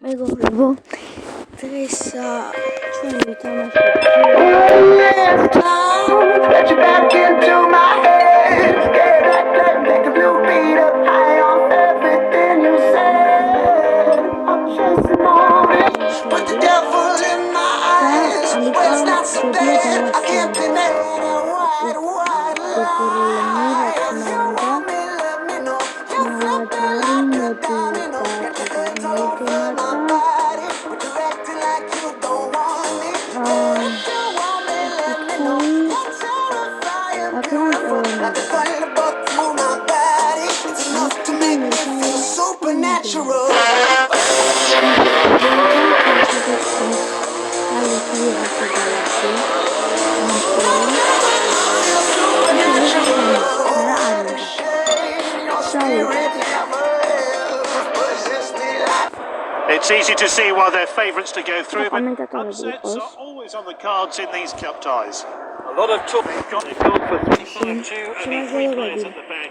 მეგობრებო, დღეს ჩვენ ვითამაშობთ It's easy to see why they're favourites to go through, but upsets are always on the cards in these cup ties. A lot of talk. They've got for 3-5-2, only 3 players at the back.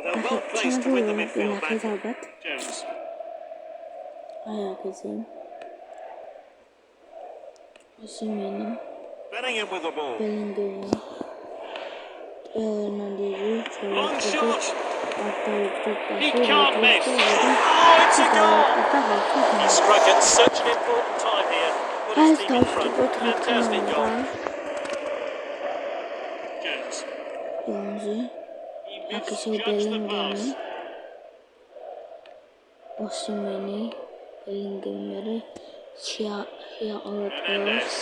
They're well placed to win the midfield back. Jones. Bellingham with the ball. Long shot. He can't miss. Oh, it's a goal. He struck at such an important time here. Put his team in front. Fantastic goal. Jones. He misjudged the pass. Hernandez.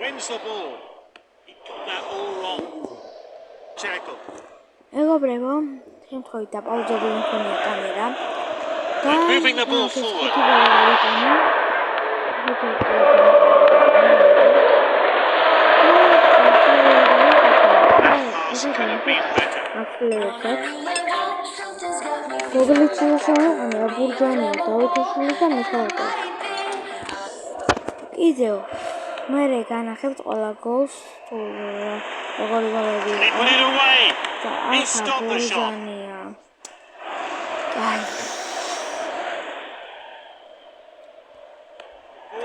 Wins the ball. He got that all wrong. Jackal. მეგობრებო, შემთხვევით დაპაუზებული მქონია კამერა და moving the ball forward. კიდევ მერე განახებთ ყველა გოლს როგორი გოლები He stopped the shot.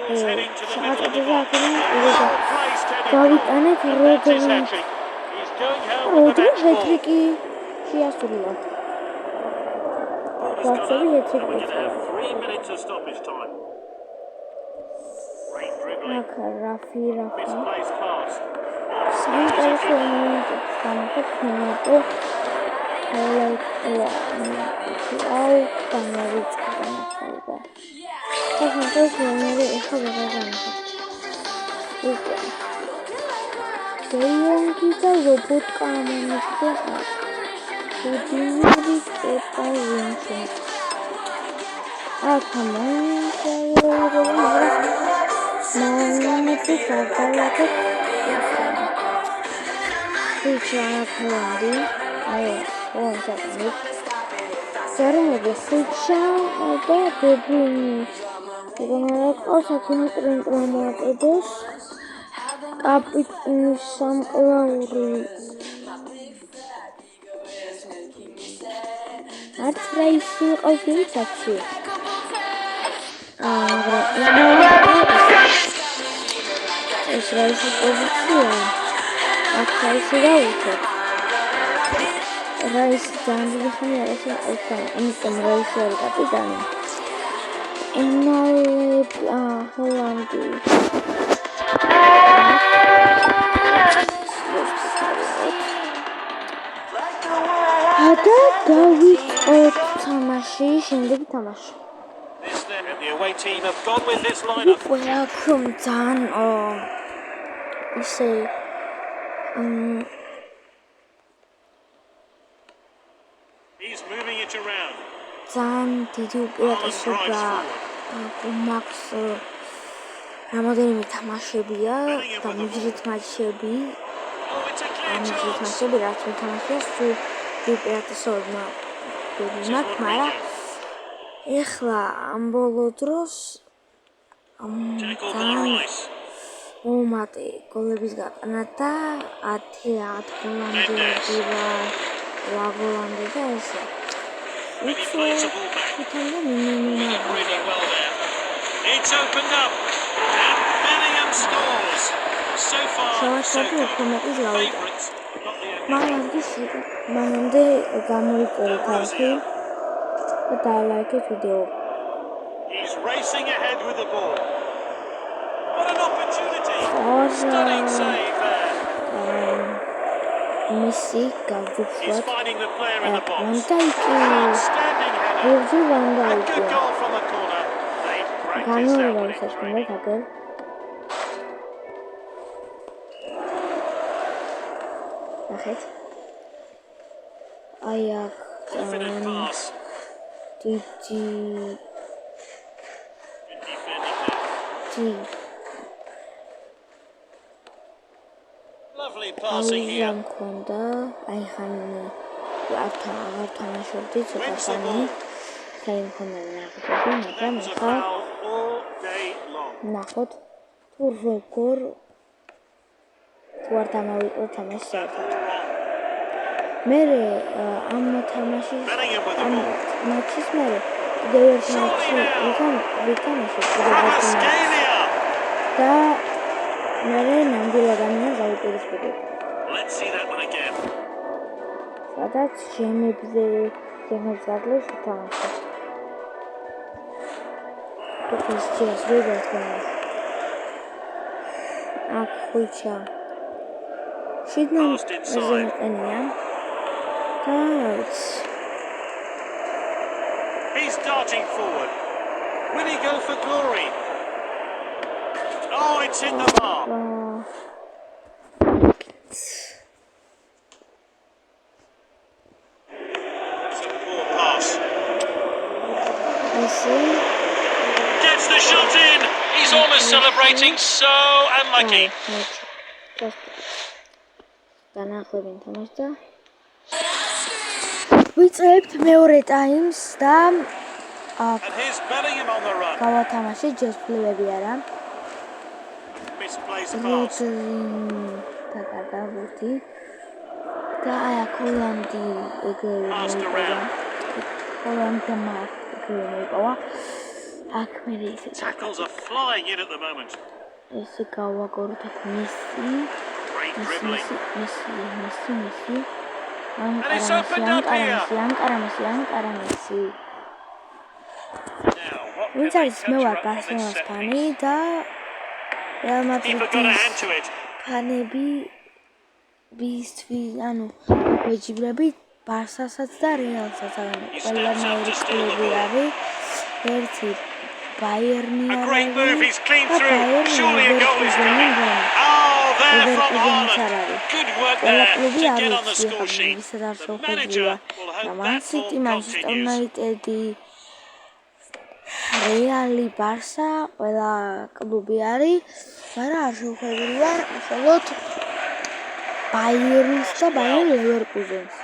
Ball's heading to the middle of the box. Placed heading. That's his hat-trick. He's going home with the match ball. Well, he's got 3 minutes of stoppage time. Great dribbling. Misplaced pass. The away team have gone with this lineup. He's moving it around. ეხლა ამ ბოლო დროს უმატი გოლების გაყნა და 10 გოლამდე ვაგოლამდე და ესე. It's a It's opened up. And Bellingham scores. So far, so good. Favourites. მანამდე გამოიწერე თანხი და დაალაიქე ვიდეო. He's racing ahead with the ball. What an opportunity! Stunning save there. Messi He's finding the player in the box. Outstanding header. A good goal from the corner. They practice that when it's raining. Ayak Confident pass. Lovely passing here. Wins the ball. That was a foul all day long. ნახოთ თუ როგორ ვარ დამავიწყოთ ამას საერთოდ. მე ამ თამაშის მაჩის მე კიდევ ერთი მაჩი ვიტანაში და მე ნამდვილად ამას გავუპირისპირდი. Let's see that one again. სადაც შემებზე გადლეს თამაში. ეს ჯერ როგორ აქ ხუჩა შედან ზემოყენია He's darting forward. Will he go for glory? Oh, it's hit the bar. That's a poor pass. Gets the shot in. He's almost celebrating. So unlucky. განახლებით თამაშდა. ვიწყებთ მეორე ტაიმს და And here's Bellingham on the run. გავათამაშე ჯესფლებები არა. Misplays pass. და კარგა ბურთი. და აი აქ ჰოლანდი ეგრევე ჰოლანდმა ეგრევე მოიპოვა. აქ მე ისე Tackles are flying in at the moment. ესე გავაგოროთ აქ Messi. Great dribbling. Messi. And it's opened up here. Messi. Now, what ვინც can არის they მე ვარ conjure up from this ბარსელონას set ფანი piece? და რეალ He forgot a მადრიდის hand to it. ფანები ბისთვის ანუ ვეჯიბრები ბარსასაც და რეალსაც ყველანაირი კლუბი არის ერთი ბაიერნი A great move, არის he's clean through. Surely a goal is coming. Oh, there from Haaland. Good work there to get on the score sheet. The manager will hope that form continues. რეალი ბარსა ყველა კლუბი არის, მაგრამ არ შევხედულია მხოლოდ ბაიერნის და ბაიერ ლევერკუზენს.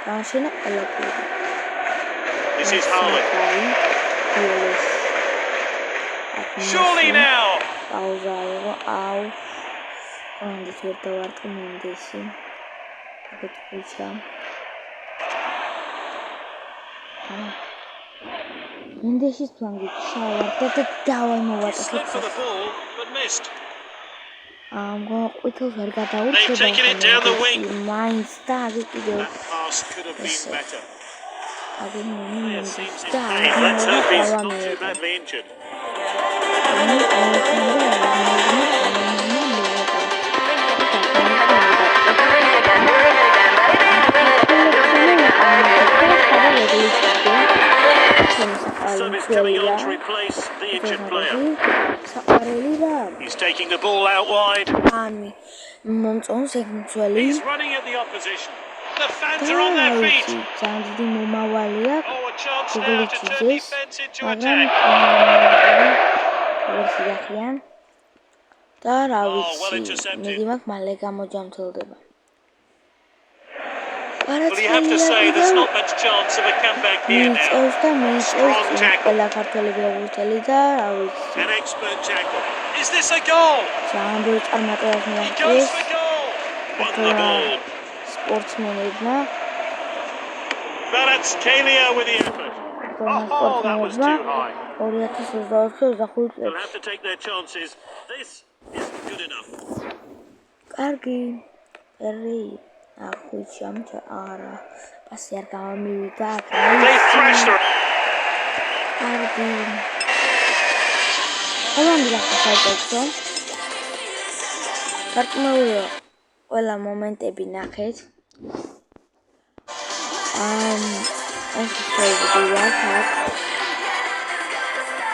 განშენა ყველა კლუბი. This is Haaland. Surely now. Pauza იყო, კონდიცია დავარტყი მენდესი. აქეთ ხუჩა. მენდესის ფლანგი ჩავარდა და დავამოვატე. Slid for the ball, but missed. ყვითელს ვერ გადაურჩება. They've taken it down the wing. მაინც და აქ კიდევ That pass could have been better. It seems in pain. Let's hope he's not too badly injured. Service coming on to replace the injured player. He's taking the ball out wide. He's running at the opposition. The fans are on their feet. Oh, a chance now to turn defense into attack. Well intercepted. Well, you have to say there's not much chance of a comeback here now. Strong tackle. An expert tackle. Is this a goal? He goes for goal. Won the ball. Kvaratskhelia with the effort. Oh, that was too high. 2024-25 They'll წელს. have to take their chances. This isn't good enough. კარგი. პერი ახუჩამჭა არა. პასი არ გამომივიდა. They thrashed her. კარგი. ყველანაირ ახალგაზრდო. გარკვეულია ყველა მომენტები ნახეთ. ეს შეიძლება